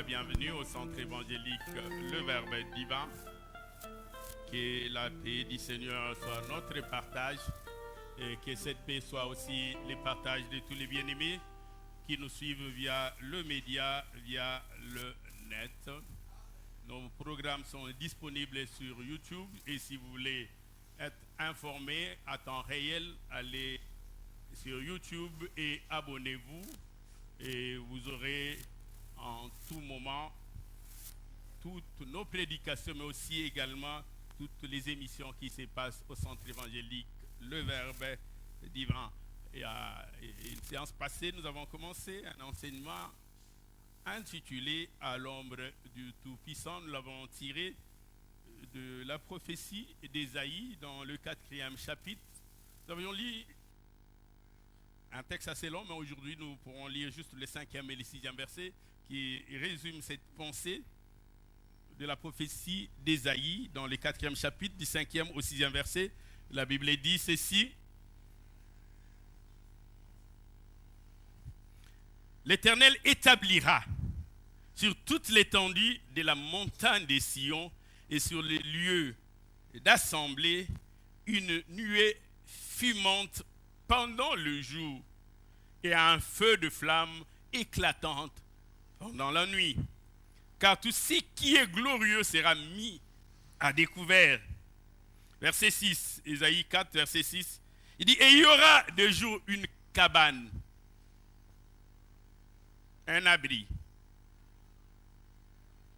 la bienvenue au centre évangélique Le Verbe Divin. Que la paix du Seigneur soit notre partage et que cette paix soit aussi le partage de tous les bien-aimés qui nous suivent via le média, via le net. Nos programmes sont disponibles sur YouTube et si vous voulez être informé à temps réel, allez sur YouTube et abonnez-vous et vous aurez en tout moment toutes nos prédications mais aussi également toutes les émissions qui se passent au centre évangélique Le Verbe Divin. Et à une séance passée, nous avons commencé un enseignement intitulé « À l'ombre du Tout-Puissant ». Nous l'avons tiré de la prophétie d'Ésaïe dans le 4e chapitre. Nous avions lu un texte assez long, mais aujourd'hui nous pourrons lire juste le 5e et le 6e verset qui résument cette pensée de la prophétie d'Ésaïe dans le 4e chapitre, du 5e au 6e verset. La Bible dit ceci: L'Éternel établira sur toute l'étendue de la montagne des Sion et sur les lieux d'assemblée une nuée fumante pendant le jour et un feu de flamme éclatante pendant la nuit. Car tout ce qui est glorieux sera mis à découvert. Verset 6, Ésaïe 4, verset 6. Il dit, et il y aura de jour une cabane, un abri,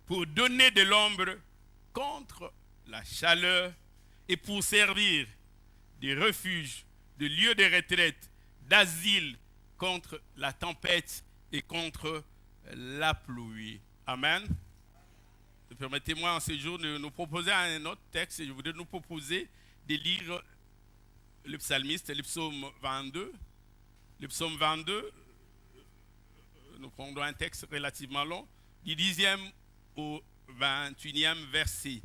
pour donner de l'ombre contre la chaleur et pour servir de refuge, de lieu de retraite, d'asile contre la tempête et contre la pluie. Amen. Permettez-moi en ce jour de nous proposer un autre texte. Et je voudrais nous proposer de lire le psalmiste, le psaume 22. Le psaume 22, nous prendrons un texte relativement long, du 10e au 21e verset.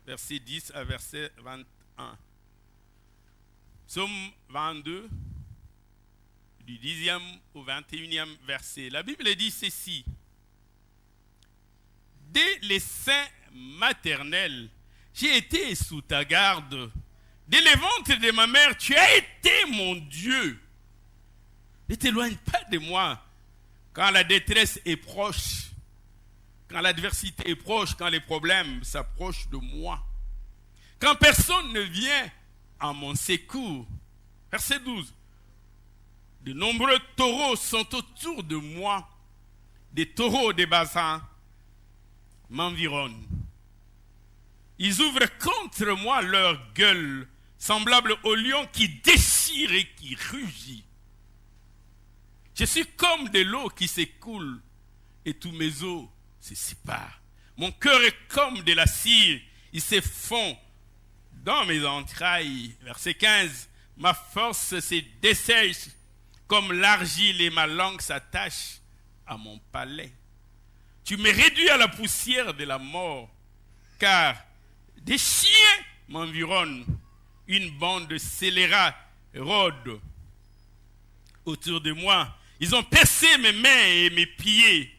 Verset 10 à verset 21. Psaume 22, du 10e au 21e verset. La Bible dit ceci: Dès les seins maternels, j'ai été sous ta garde. Dès le ventre de ma mère, tu as été mon Dieu. Ne t'éloigne pas de moi quand la détresse est proche, quand l'adversité est proche, quand les problèmes s'approchent de moi. Quand personne ne vient à mon secours. Verset 12. De nombreux taureaux sont autour de moi. Des taureaux des bassins m'environnent. Ils ouvrent contre moi leur gueule, semblable au lion qui déchire et qui rugit. Je suis comme de l'eau qui s'écoule et tous mes os se séparent. Mon cœur est comme de la cire, il se fond dans mes entrailles. Verset 15. Ma force se dessèche comme l'argile et ma langue s'attache à mon palais. Tu me réduis à la poussière de la mort, car des chiens m'environnent. Une bande de scélérats rôde autour de moi. Ils ont percé mes mains et mes pieds.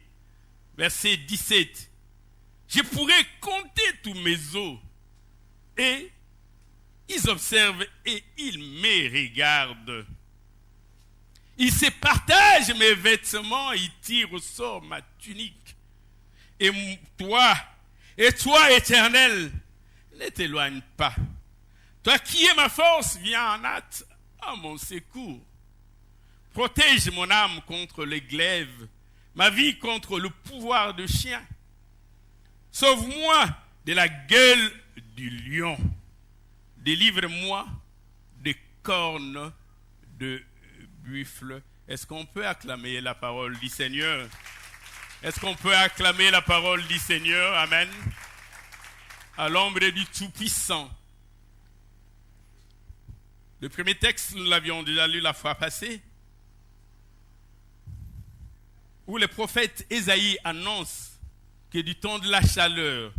Verset 17. Je pourrais compter tous mes os. Et ils observent et ils me regardent. Ils se partagent mes vêtements, ils tirent au sort ma tunique. Et toi, Éternel, ne t'éloigne pas. Toi qui es ma force, viens en hâte à mon secours. Protège mon âme contre les glaives, ma vie contre le pouvoir de chien. Sauve-moi de la gueule du lion. Délivre-moi des cornes de buffle. Est-ce qu'on peut acclamer la parole du Seigneur? Est-ce qu'on peut acclamer la parole du Seigneur? Amen. À l'ombre du Tout-Puissant. Le premier texte, nous l'avions déjà lu la fois passée, où le prophète Ésaïe annonce que du temps de la chaleur,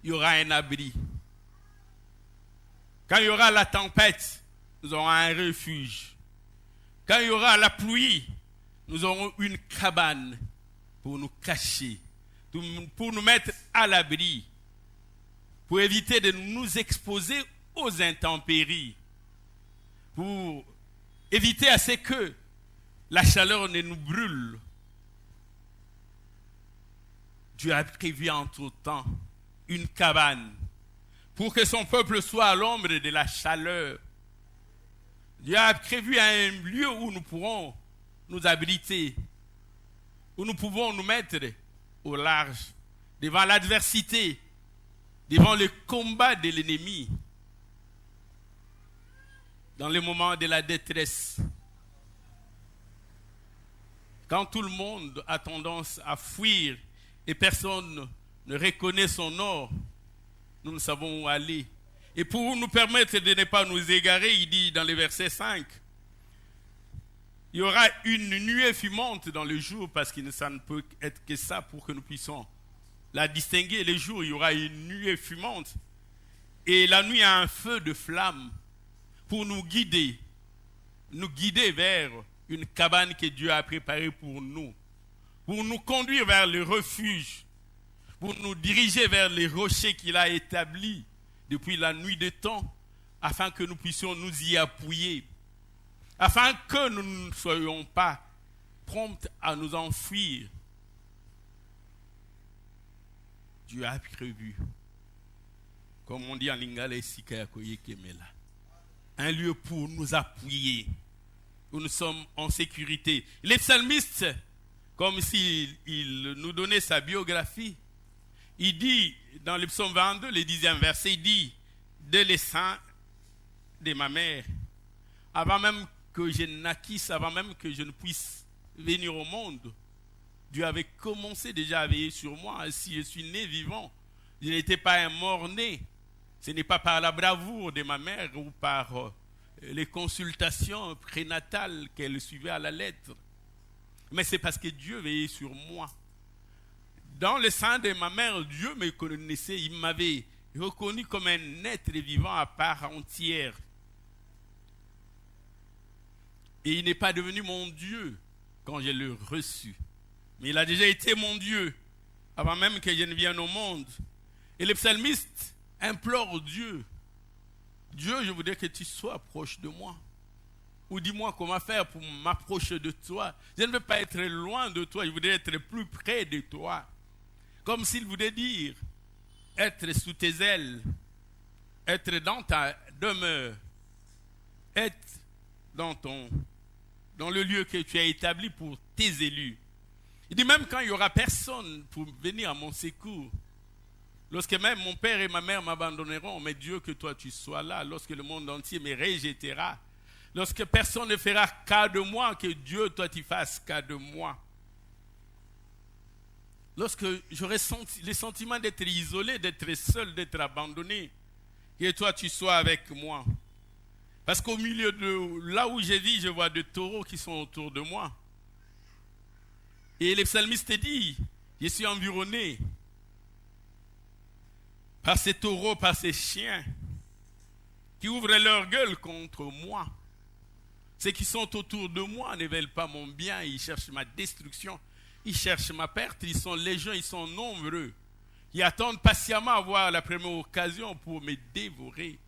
il y aura un abri. Quand il y aura la tempête, nous aurons un refuge. Quand il y aura la pluie, nous aurons une cabane pour nous cacher. pour nous mettre à l'abri, pour éviter de nous exposer aux intempéries, pour éviter à ce que la chaleur ne nous brûle. Dieu a prévu entre-temps une cabane pour que son peuple soit à l'ombre de la chaleur. Dieu a prévu un lieu où nous pourrons nous abriter, où nous pouvons nous mettre au large, devant l'adversité, devant le combat de l'ennemi, dans les moments de la détresse. Quand tout le monde a tendance à fuir et personne ne reconnaît son nom, nous ne savons où aller. Et pour nous permettre de ne pas nous égarer, il dit dans le verset 5, il y aura une nuée fumante dans le jour, parce que ça ne peut être que ça pour que nous puissions la distinguer. Le jour, il y aura une nuée fumante. Et la nuit a un feu de flamme pour nous guider vers une cabane que Dieu a préparée pour nous conduire vers le refuge, pour nous diriger vers les rochers qu'il a établis depuis la nuit des temps, afin que nous puissions nous y appuyer, afin que nous ne soyons pas prompts à nous enfuir. Dieu a prévu, comme on dit en lingala, un lieu pour nous appuyer, où nous sommes en sécurité. Les psalmistes, comme s'il nous donnait sa biographie, il dit dans le psaume 22, le 10e verset, il dit, dès le sein de ma mère, avant même que je naquisse, avant même que je ne puisse venir au monde, Dieu avait commencé déjà à veiller sur moi. Si je suis né vivant, je n'étais pas un mort-né. Ce n'est pas par la bravoure de ma mère ou par les consultations prénatales qu'elle suivait à la lettre, mais c'est parce que Dieu veillait sur moi. Dans le sein de ma mère, Dieu me connaissait, il m'avait reconnu comme un être vivant à part entière. Et il n'est pas devenu mon Dieu quand je l'ai reçu, mais il a déjà été mon Dieu avant même que je ne vienne au monde. Et le psalmiste implore Dieu. Dieu, je voudrais que tu sois proche de moi. Ou dis-moi comment faire pour m'approcher de toi. Je ne veux pas être loin de toi, je voudrais être plus près de toi. Comme s'il voulait dire, être sous tes ailes, être dans ta demeure, être dans le lieu que tu as établi pour tes élus. Il dit même quand il n'y aura personne pour venir à mon secours, lorsque même mon père et ma mère m'abandonneront, mais Dieu, que toi tu sois là, lorsque le monde entier me rejettera, lorsque personne ne fera cas de moi, que Dieu, toi tu fasses cas de moi. Lorsque j'aurai le sentiment d'être isolé, d'être seul, d'être abandonné, que toi tu sois avec moi. Parce qu'au milieu de là où je vis, je vois des taureaux qui sont autour de moi. Et le psalmiste dit, je suis environné par ces taureaux, par ces chiens qui ouvrent leur gueule contre moi. Ceux qui sont autour de moi ne veulent pas mon bien, ils cherchent ma destruction, ils cherchent ma perte, ils sont légions, ils sont nombreux. Ils attendent patiemment à avoir la première occasion pour me dévorer.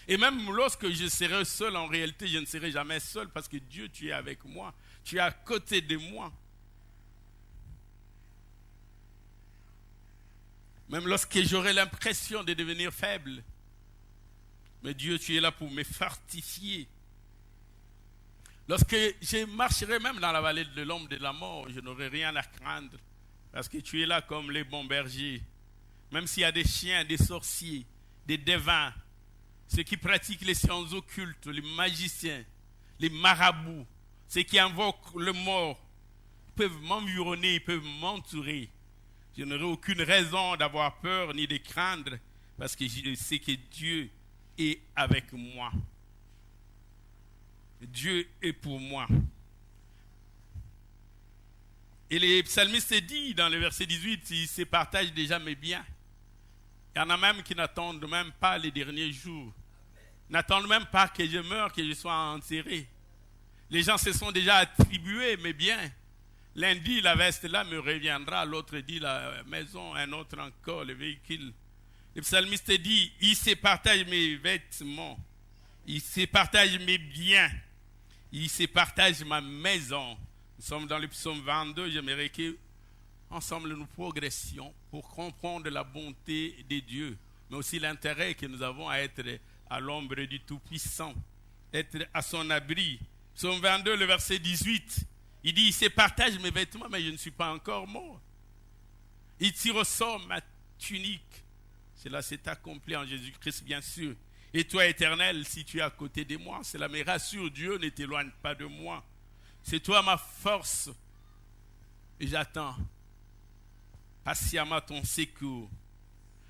Et même lorsque je serai seul, en réalité, je ne serai jamais seul parce que Dieu, tu es avec moi, tu es à côté de moi. Même lorsque j'aurai l'impression de devenir faible, mais Dieu, tu es là pour me fortifier. Lorsque je marcherai même dans la vallée de l'ombre de la mort, je n'aurai rien à craindre, parce que tu es là comme les bons bergers. Même s'il y a des chiens, des sorciers, des devins, ceux qui pratiquent les sciences occultes, les magiciens, les marabouts, ceux qui invoquent le mort, peuvent m'environner, ils peuvent m'entourer. Je n'aurai aucune raison d'avoir peur ni de craindre, parce que je sais que Dieu est avec moi. Dieu est pour moi. Et les psalmistes disent dans le verset 18, ils se partagent déjà mes biens. Il y en a même qui n'attendent même pas les derniers jours. N'attendent même pas que je meure, que je sois enterré. Les gens se sont déjà attribués mes biens. L'un dit la veste là me reviendra, l'autre dit la maison, un autre encore le véhicule. Le psalmiste dit, il se partage mes vêtements, il se partage mes biens, il se partage ma maison. Nous sommes dans le psaume 22, j'aimerais que ensemble nous progressions pour comprendre la bonté de Dieu, mais aussi l'intérêt que nous avons à être à l'ombre du Tout-Puissant, être à son abri. Psaume 22, le verset 18, il dit, il se partage mes vêtements, mais je ne suis pas encore mort. Il tire au sort ma tunique. Cela s'est accompli en Jésus-Christ, bien sûr. Et toi, Éternel, si tu es à côté de moi, cela me rassure. Dieu ne t'éloigne pas de moi. C'est toi ma force. Et j'attends patiemment ton secours.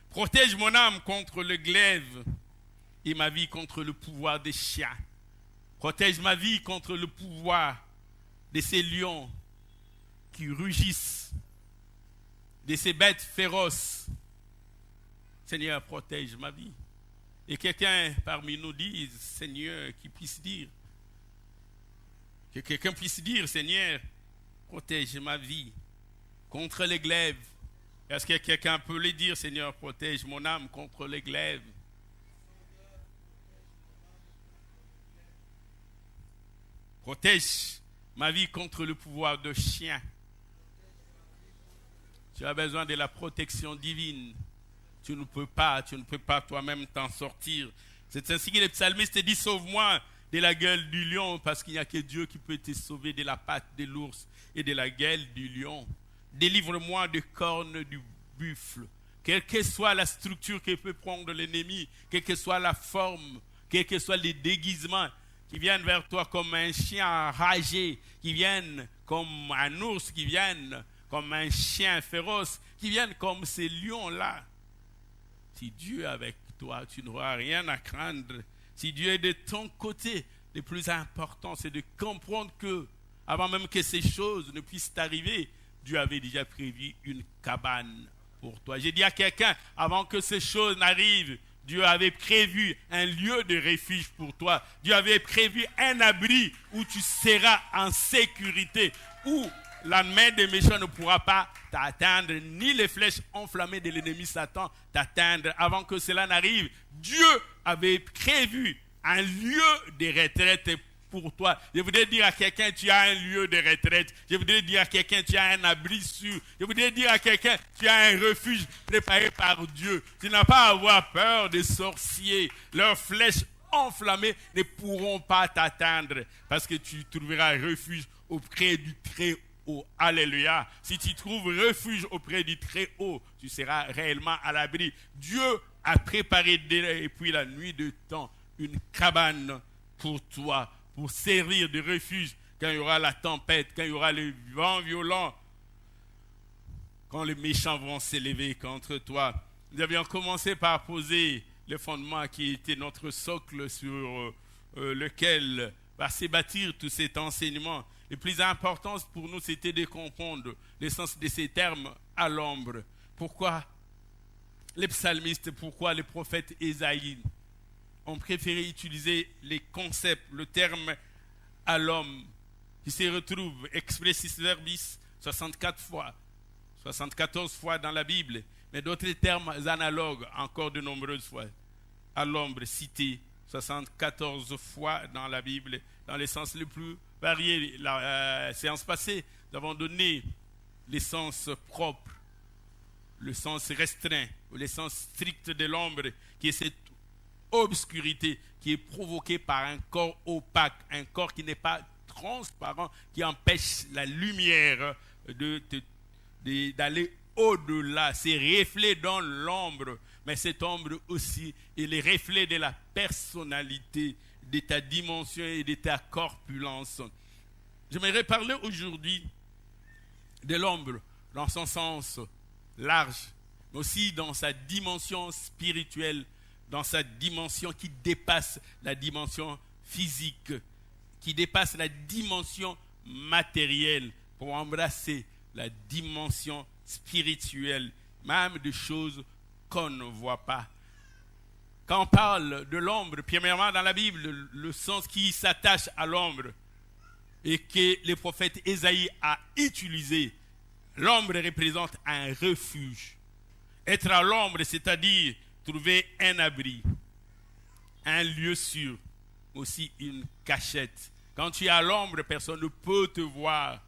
Protège mon âme contre le glaive et ma vie contre le pouvoir des chiens. Protège ma vie contre le pouvoir de ces lions qui rugissent, de ces bêtes féroces. Seigneur, protège ma vie. Et quelqu'un parmi nous dise, Seigneur, qui puisse dire, que quelqu'un puisse dire, Seigneur, protège ma vie contre les glaives. Est-ce que quelqu'un peut le dire, Seigneur, protège mon âme contre les glaives? Protège ma vie contre le pouvoir de chien. Tu as besoin de la protection divine. Tu ne peux pas toi-même t'en sortir. C'est ainsi que le psalmiste dit, sauve-moi de la gueule du lion, parce qu'il n'y a que Dieu qui peut te sauver de la patte de l'ours et de la gueule du lion. Délivre-moi des cornes du buffle. Quelle que soit la structure que peut prendre l'ennemi, quelle que soit la forme, quels que soient les déguisements, qui viennent vers toi comme un chien enragé, qui viennent comme un ours, qui viennent comme un chien féroce, qui viennent comme ces lions-là. Si Dieu est avec toi, tu n'auras rien à craindre. Si Dieu est de ton côté, le plus important, c'est de comprendre que, avant même que ces choses ne puissent t'arriver, Dieu avait déjà prévu une cabane pour toi. J'ai dit à quelqu'un, avant que ces choses n'arrivent, Dieu avait prévu un lieu de refuge pour toi. Dieu avait prévu un abri où tu seras en sécurité, où la main des méchants ne pourra pas t'atteindre, ni les flèches enflammées de l'ennemi Satan t'atteindre. Avant que cela n'arrive, Dieu avait prévu un lieu de retraite pour toi. Je voudrais dire à quelqu'un, tu as un lieu de retraite. Je voudrais dire à quelqu'un, tu as un abri sûr. Je voudrais dire à quelqu'un, tu as un refuge préparé par Dieu. Tu n'as pas à avoir peur des sorciers. Leurs flèches enflammées ne pourront pas t'atteindre, parce que tu trouveras refuge auprès du Très-Haut. Alléluia. Si tu trouves refuge auprès du Très-Haut, tu seras réellement à l'abri. Dieu a préparé depuis la nuit de temps une cabane pour toi, pour servir de refuge quand il y aura la tempête, quand il y aura le vent violent, quand les méchants vont s'élever contre toi. Nous avions commencé par poser le fondement qui était notre socle sur lequel va se bâtir tout cet enseignement. Le plus important pour nous, c'était de comprendre le sens de ces termes à l'ombre. Pourquoi les psalmistes, pourquoi les prophètes Ésaïe ont préféré utiliser les concepts, le terme à l'homme, qui se retrouve expressis verbis 74 fois dans la Bible, mais d'autres termes analogues encore de nombreuses fois. À l'ombre cité 74 fois dans la Bible, dans les sens les plus variés. La séance passée, nous avons donné les sens propres, le sens restreint, ou le sens strict de l'ombre, qui est cette obscurité qui est provoquée par un corps opaque, un corps qui n'est pas transparent, qui empêche la lumière d'aller au-delà. C'est reflet dans l'ombre, mais cette ombre aussi est le reflet de la personnalité, de ta dimension et de ta corpulence. J'aimerais parler aujourd'hui de l'ombre dans son sens large, mais aussi dans sa dimension spirituelle, dans sa dimension qui dépasse la dimension physique, qui dépasse la dimension matérielle, pour embrasser la dimension spirituelle, même des choses qu'on ne voit pas. Quand on parle de l'ombre, premièrement dans la Bible, le sens qui s'attache à l'ombre, et que le prophète Ésaïe a utilisé. L'ombre représente un refuge. Être à l'ombre, c'est-à-dire trouver un abri, un lieu sûr, aussi une cachette. Quand tu es à l'ombre, personne ne peut te voir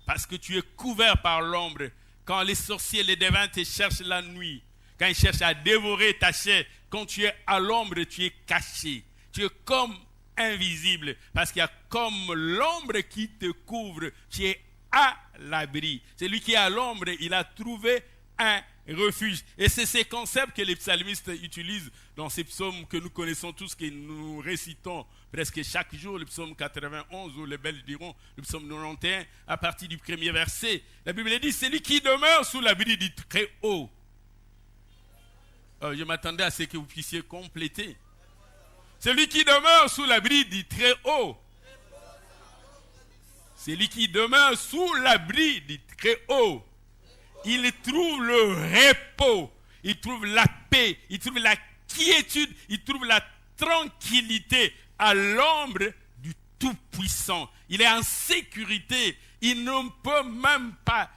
parce que tu es couvert par l'ombre. Quand les sorciers, les devins te cherchent la nuit, quand ils cherchent à dévorer ta chair, quand tu es à l'ombre, tu es caché. Tu es comme invisible parce qu'il y a comme l'ombre qui te couvre. Tu es à l'abri. Celui qui est à l'ombre, il a trouvé un refuge. Et c'est ces concepts que les psalmistes utilisent dans ces psaumes que nous connaissons tous, que nous récitons presque chaque jour, le psaume 91, ou les Belges diront le psaume 91, à partir du premier verset. La Bible dit, c'est lui qui demeure sous l'abri du Très-Haut. Je m'attendais à ce que vous puissiez compléter. Celui qui demeure sous l'abri du Très-Haut. Celui qui demeure sous l'abri du Très-Haut. Il trouve le repos, il trouve la paix, il trouve la quiétude, il trouve la tranquillité à l'ombre du Tout-Puissant. Il est en sécurité, il ne peut même pas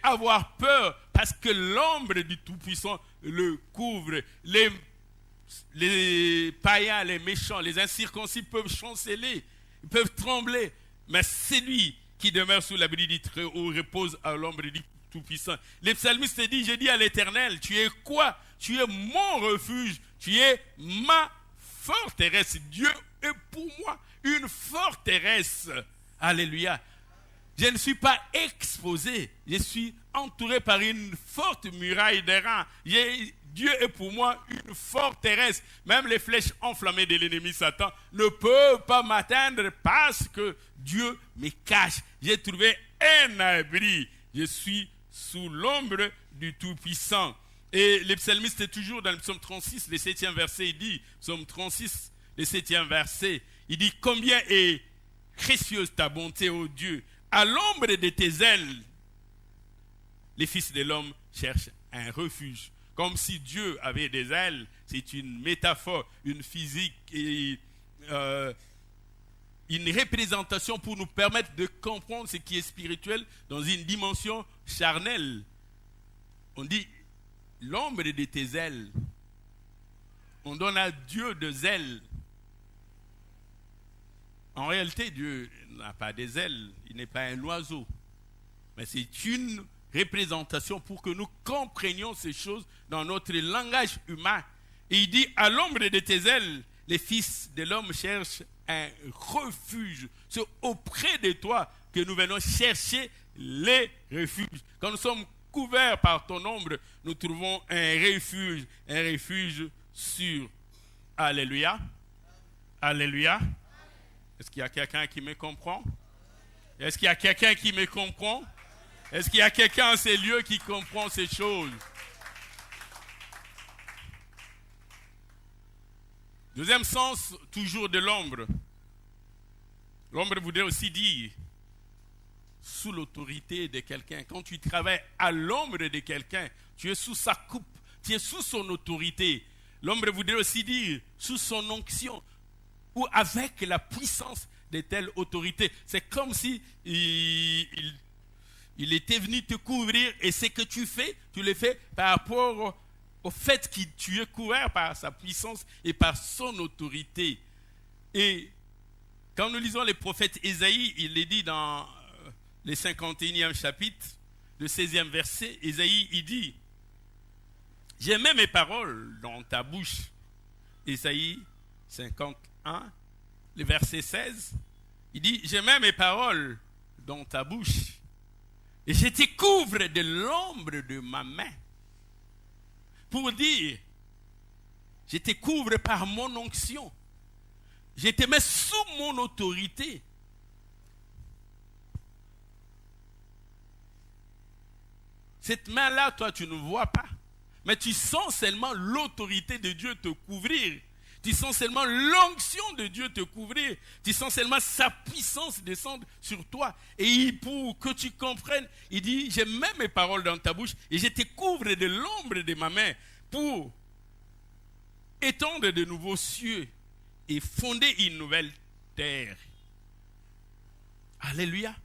avoir peur parce que l'ombre du Tout-Puissant le couvre. Les païens, les méchants, les incirconcis peuvent chanceler, ils peuvent trembler, mais celui qui demeure sous l'abri du Très-Haut repose à l'ombre du Tout-Puissant. Les psalmistes disent, j'ai dit à l'Éternel, tu es quoi? Tu es mon refuge, tu es ma forteresse. Dieu est pour moi une forteresse. Alléluia. Je ne suis pas exposé, je suis entouré par une forte muraille d'airain. Dieu est pour moi une forteresse. Même les flèches enflammées de l'ennemi Satan ne peuvent pas m'atteindre parce que Dieu me cache. J'ai trouvé un abri. Je suis sous l'ombre du Tout-Puissant. Et les psalmistes, toujours dans le psaume 36, le 7e verset, il dit, psaume 36, le 7e verset, il dit, combien est précieuse ta bonté, ô Dieu. À l'ombre de tes ailes, les fils de l'homme cherchent un refuge. Comme si Dieu avait des ailes, c'est une métaphore, une physique et une représentation pour nous permettre de comprendre ce qui est spirituel dans une dimension charnelle. On dit l'ombre de tes ailes. On donne à Dieu des ailes. En réalité, Dieu n'a pas des ailes, il n'est pas un oiseau. Mais c'est une représentation pour que nous comprenions ces choses dans notre langage humain. Et il dit, à l'ombre de tes ailes, les fils de l'homme cherchent un refuge. C'est auprès de toi que nous venons chercher les refuges. Quand nous sommes couverts par ton ombre, nous trouvons un refuge sûr. Alléluia. Alléluia. Est-ce qu'il y a quelqu'un qui me comprend? Est-ce qu'il y a quelqu'un qui me comprend? Est-ce qu'il y a quelqu'un en ces lieux qui comprend ces choses? Deuxième sens, toujours de l'ombre. L'ombre voudrait aussi dire sous l'autorité de quelqu'un. Quand tu travailles à l'ombre de quelqu'un, tu es sous sa coupe, tu es sous son autorité. L'ombre voudrait aussi dire sous son onction ou avec la puissance de telle autorité. C'est comme si il était venu te couvrir et ce que tu fais, tu le fais par rapport au fait que tu es couvert par sa puissance et par son autorité. Et quand nous lisons les prophètes Ésaïe, il est dit dans le 51e chapitre, le 16e verset, Ésaïe, il dit, j'ai mis mes paroles dans ta bouche. Ésaïe 51, le verset 16, il dit, j'ai mis mes paroles dans ta bouche et je te couvre de l'ombre de ma main. Pour dire, je te couvre par mon onction. Je te mets sous mon autorité. Cette main-là, toi, tu ne vois pas. Mais tu sens seulement l'autorité de Dieu te couvrir. Tu sens seulement l'onction de Dieu te couvrir. Tu sens seulement sa puissance descendre sur toi. Et pour que tu comprennes, il dit, je mets mes paroles dans ta bouche et je te couvre de l'ombre de ma main pour étendre de nouveaux cieux et fonder une nouvelle terre. Alléluia.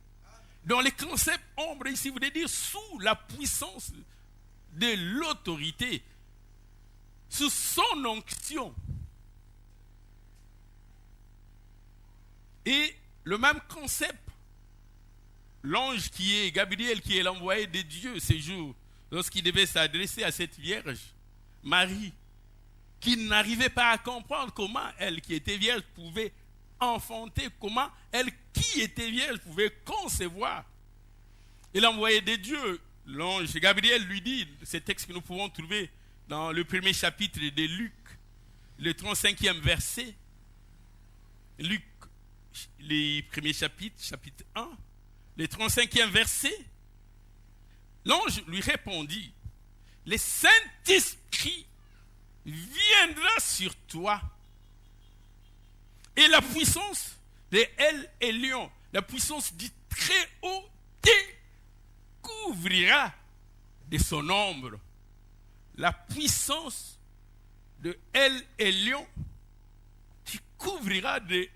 Dans les concepts ombre, ici, vous voulez dire sous la puissance de l'autorité, sous son onction. Et le même concept, l'ange qui est Gabriel, qui est l'envoyé de Dieu ce jour, lorsqu'il devait s'adresser à cette vierge, Marie, qui n'arrivait pas à comprendre comment elle, qui était vierge, pouvait enfanter, comment elle, qui était vierge, pouvait concevoir. Et l'envoyé de Dieu, l'ange Gabriel, lui dit, ce texte que nous pouvons trouver dans le premier chapitre de Luc, le 35e verset, Luc, les premiers chapitres, chapitre 1, le 35e verset, l'ange lui répondit, le Saint-Esprit viendra sur toi et la puissance de El Elyon, la puissance du Très-Haut te couvrira de son ombre. La puissance de El Elyon te couvrira de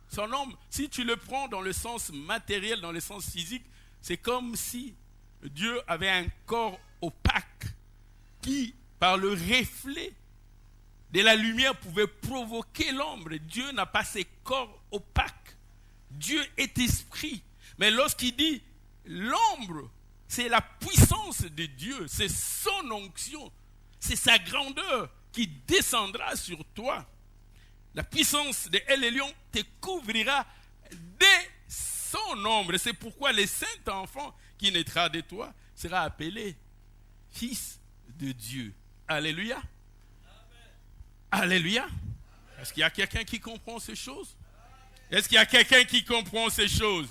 son ombre. Si tu le prends dans le sens matériel, dans le sens physique, c'est comme si Dieu avait un corps opaque qui, par le reflet de la lumière, pouvait provoquer l'ombre. Dieu n'a pas ces corps opaques. Dieu est esprit. Mais lorsqu'il dit l'ombre, c'est la puissance de Dieu, c'est son onction, c'est sa grandeur qui descendra sur toi. La puissance de El Elyon te couvrira de son ombre. C'est pourquoi le saint enfant qui naîtra de toi sera appelé fils de Dieu. Alléluia. Alléluia. Est-ce qu'il y a quelqu'un qui comprend ces choses? Est-ce qu'il y a quelqu'un qui comprend ces choses?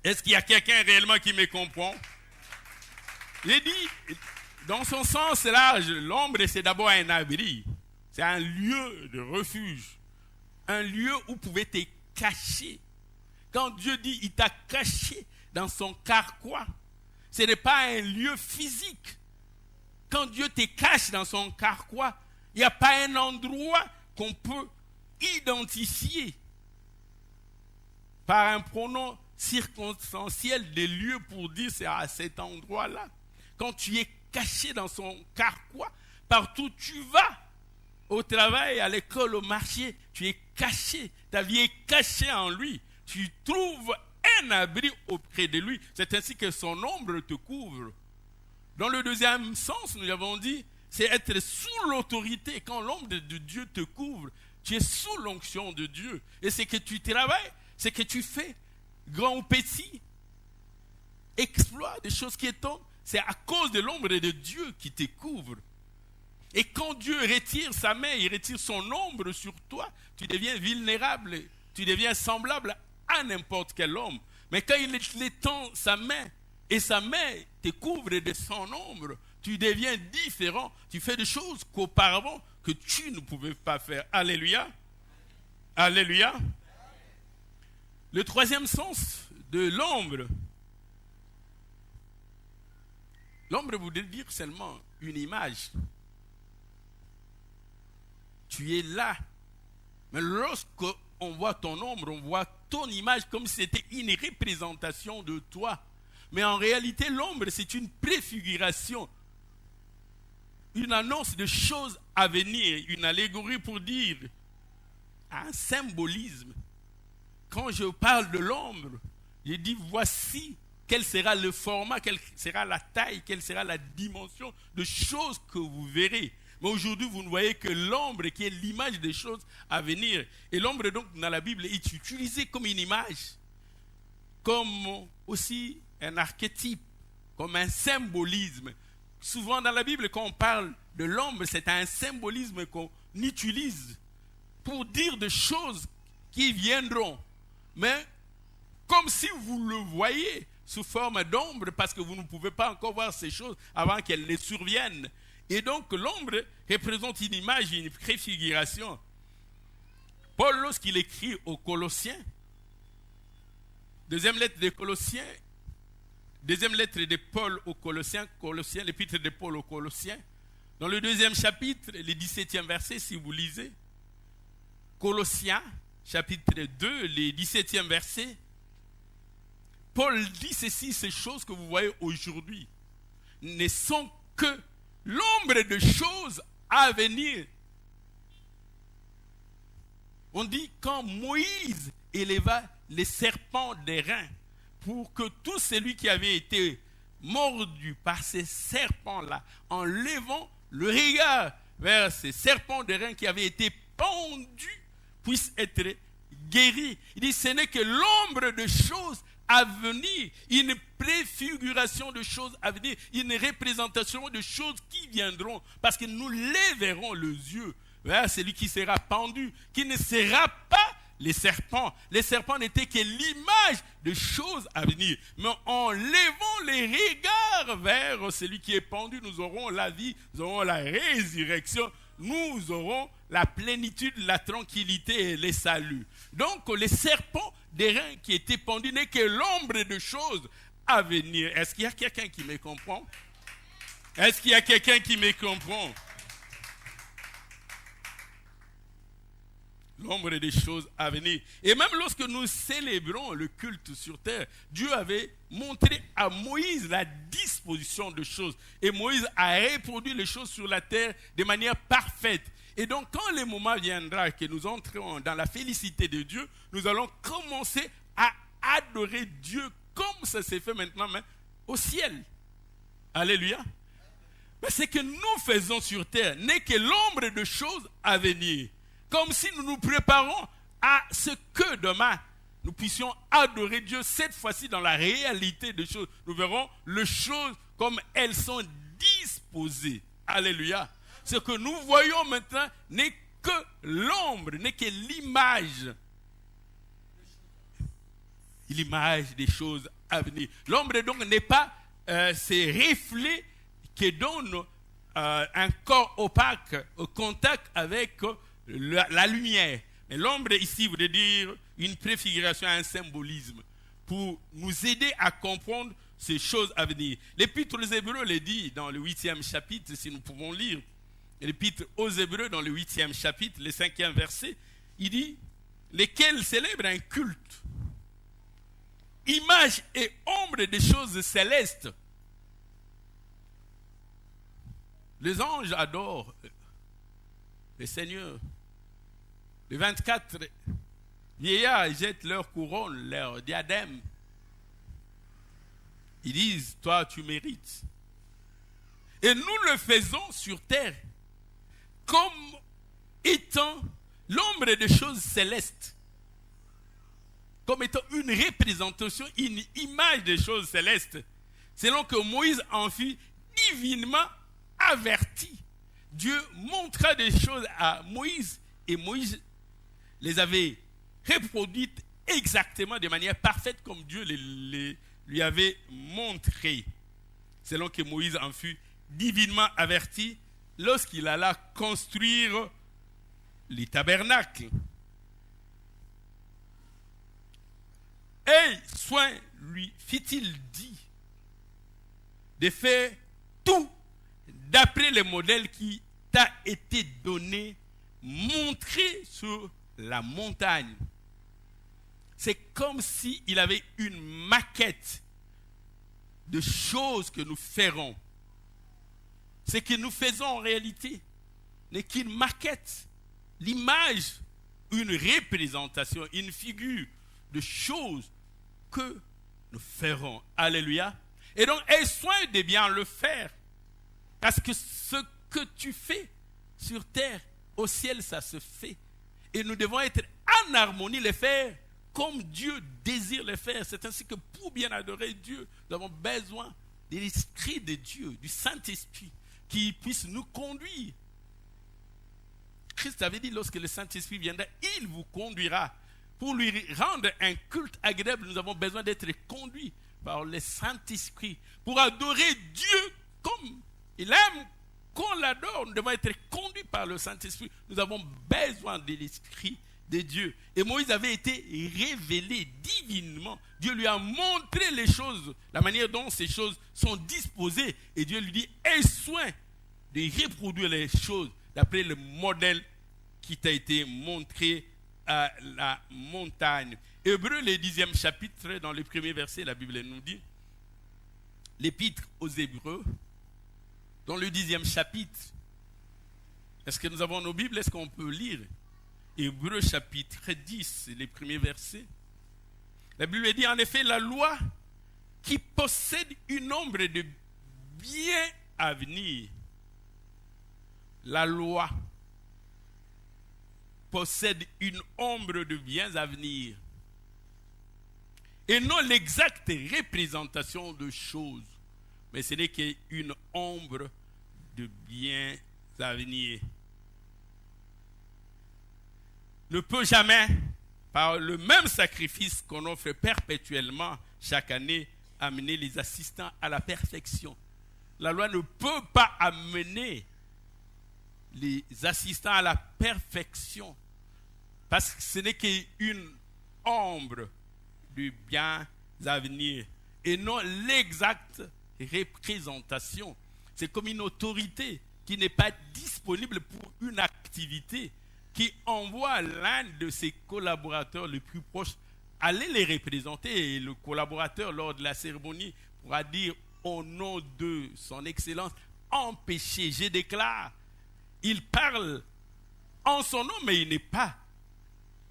Est-ce qu'il y a quelqu'un réellement qui me comprend? J'ai dit, dans son sens large, l'ombre c'est d'abord un abri. C'est un lieu de refuge. Un lieu où vous pouvez te cacher. Quand Dieu dit il t'a caché dans son carquois, ce n'est pas un lieu physique. Quand Dieu te cache dans son carquois, il n'y a pas un endroit qu'on peut identifier par un pronom circonstanciel des lieux pour dire c'est à cet endroit-là. Quand tu es caché dans son carquois, partout tu vas, au travail, à l'école, au marché, tu es caché. Ta vie est cachée en lui. Tu trouves un abri auprès de lui. C'est ainsi que son ombre te couvre. Dans le deuxième sens, nous avons dit, c'est être sous l'autorité. Quand l'ombre de Dieu te couvre, tu es sous l'onction de Dieu. Et c'est que tu travailles, c'est que tu fais, grand ou petit, exploit, des choses qui tombent. C'est à cause de l'ombre de Dieu qui te couvre. Et quand Dieu retire sa main, il retire son ombre sur toi, tu deviens vulnérable, tu deviens semblable à n'importe quel homme. Mais quand il étend sa main, et sa main te couvre de son ombre, tu deviens différent. Tu fais des choses qu'auparavant, que tu ne pouvais pas faire. Alléluia. Alléluia. Le troisième sens de l'ombre. L'ombre voudrait dire seulement une image. Tu es là. Mais lorsqu'on voit ton ombre, on voit ton image comme si c'était une représentation de toi. Mais en réalité, l'ombre, c'est une préfiguration, une annonce de choses à venir, une allégorie pour dire un symbolisme. Quand je parle de l'ombre, je dis voici quel sera le format, quelle sera la taille, quelle sera la dimension de choses que vous verrez. Mais aujourd'hui, vous ne voyez que l'ombre qui est l'image des choses à venir. Et l'ombre, donc, dans la Bible, est utilisée comme une image, comme aussi un archétype, comme un symbolisme. Souvent dans la Bible, quand on parle de l'ombre, c'est un symbolisme qu'on utilise pour dire des choses qui viendront. Mais comme si vous le voyez sous forme d'ombre, parce que vous ne pouvez pas encore voir ces choses avant qu'elles ne surviennent. Et donc l'ombre représente une image, une préfiguration. Paul, lorsqu'il écrit aux Colossiens, deuxième lettre de Colossiens, deuxième lettre de Paul aux Colossiens, l'épître de Paul aux Colossiens, dans le deuxième chapitre, le 17e verset, si vous lisez, Colossiens, chapitre 2, le 17e verset, Paul dit ceci, ces choses que vous voyez aujourd'hui ne sont que l'ombre de choses à venir. On dit quand Moïse éleva les serpents d'airain pour que tout celui qui avait été mordu par ces serpents-là, en levant le regard vers ces serpents d'airain qui avaient été pendus, puisse être guéri. Il dit ce n'est que l'ombre de choses à venir, une préfiguration de choses à venir, une représentation de choses qui viendront, parce que nous lèverons les yeux vers celui qui sera pendu, qui ne sera pas les serpents. Les serpents n'étaient que l'image de choses à venir. Mais en levant les regards vers celui qui est pendu, nous aurons la vie, nous aurons la résurrection, nous aurons la plénitude, la tranquillité et le salut. Donc les serpents d'airain qui étaient pendus n'est que l'ombre de choses à venir. Est-ce qu'il y a quelqu'un qui me comprend? Est-ce qu'il y a quelqu'un qui me comprend? L'ombre des choses à venir. Et même lorsque nous célébrons le culte sur terre, Dieu avait montré à Moïse la disposition de choses. Et Moïse a reproduit les choses sur la terre de manière parfaite. Et donc, quand le moment viendra que nous entrons dans la félicité de Dieu, nous allons commencer à adorer Dieu comme ça s'est fait maintenant mais au ciel. Alléluia. Mais ce que nous faisons sur terre n'est que l'ombre de choses à venir. Comme si nous nous préparons à ce que demain, nous puissions adorer Dieu, cette fois-ci dans la réalité des choses. Nous verrons les choses comme elles sont disposées. Alléluia. Ce que nous voyons maintenant n'est que l'ombre, n'est que l'image. L'image des choses à venir. L'ombre donc n'est pas ces reflets qui donnent un corps opaque au contact avec la lumière. Mais l'ombre ici voudrait dire une préfiguration, un symbolisme pour nous aider à comprendre ces choses à venir. L'épître aux Hébreux le dit dans le 8e chapitre, si nous pouvons lire. L'épître aux Hébreux dans le 8e chapitre, le 5e verset, il dit lesquels célèbrent un culte, image et ombre des choses célestes. Les anges adorent le Seigneur. Les 24 vieillards jettent leur couronne, leur diadème. Ils disent, toi tu mérites. Et nous le faisons sur terre comme étant l'ombre des choses célestes. Comme étant une représentation, une image des choses célestes. Selon que Moïse en fut divinement averti. Dieu montra des choses à Moïse et Moïse les avait reproduites exactement de manière parfaite comme Dieu lui avait montré. Selon que Moïse en fut divinement averti lorsqu'il alla construire les tabernacles. Et soin lui fit-il dit de faire tout d'après le modèle qui t'a été donné, montré sur la montagne. C'est comme s'il avait une maquette de choses que nous ferons. Ce que nous faisons en réalité n'est qu'une maquette, l'image, une représentation, une figure de choses que nous ferons. Alléluia. Et donc, aie soin de bien le faire. Parce que ce que tu fais sur terre, au ciel, ça se fait. Et nous devons être en harmonie, les faire comme Dieu désire les faire. C'est ainsi que pour bien adorer Dieu, nous avons besoin de l'Esprit de Dieu, du Saint-Esprit, qui puisse nous conduire. Christ avait dit, lorsque le Saint-Esprit viendra, il vous conduira. Pour lui rendre un culte agréable, nous avons besoin d'être conduits par le Saint-Esprit. Pour adorer Dieu comme il aime qu'on l'adore, nous devons être conduits par le Saint-Esprit. Nous avons besoin de l'Esprit de Dieu. Et Moïse avait été révélé divinement. Dieu lui a montré les choses, la manière dont ces choses sont disposées. Et Dieu lui dit, aie soin de reproduire les choses d'après le modèle qui t'a été montré à la montagne. Hébreux, le 10e chapitre, dans le premier verset, la Bible nous dit, l'épître aux Hébreux, dans le 10e chapitre, est-ce que nous avons nos Bibles? Est-ce qu'on peut lire Hébreux chapitre 10, les premiers versets? La Bible dit en effet, la loi qui possède une ombre de bien à venir, la loi possède une ombre de biens à venir et non l'exacte représentation de choses, mais ce n'est qu'une ombre de biens à venir. Ne peut jamais, par le même sacrifice qu'on offre perpétuellement chaque année, amener les assistants à la perfection. La loi ne peut pas amener les assistants à la perfection parce que ce n'est qu'une ombre du bien à venir et non l'exacte représentation. C'est comme une autorité qui n'est pas disponible pour une activité, qui envoie l'un de ses collaborateurs les plus proches aller les représenter, et le collaborateur lors de la cérémonie pourra dire au nom de son excellence, empêché, je déclare. Il parle en son nom, mais il n'est pas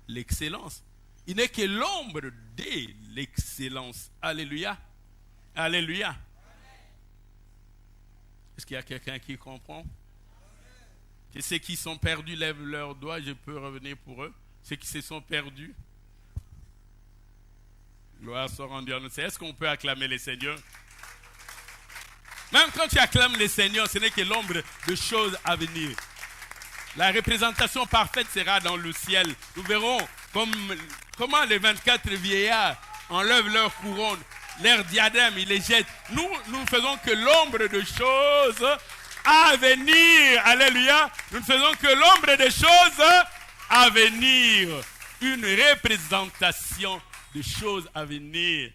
l'excellence. Il n'est que l'ombre de l'excellence. Alléluia. Alléluia. Est-ce qu'il y a quelqu'un qui comprend? Et ceux qui sont perdus lèvent leurs doigts, je peux revenir pour eux. Ceux qui se sont perdus, gloire soit rendue à nous. Est-ce qu'on peut acclamer les Seigneurs? Même quand tu acclames les Seigneurs, ce n'est que l'ombre de choses à venir. La représentation parfaite sera dans le ciel. Nous verrons comment les 24 vieillards enlèvent leur couronne, leur diadème, ils les jettent. Nous ne faisons que l'ombre de choses à venir. Alléluia. Nous ne faisons que l'ombre des choses à venir. Une représentation de choses à venir.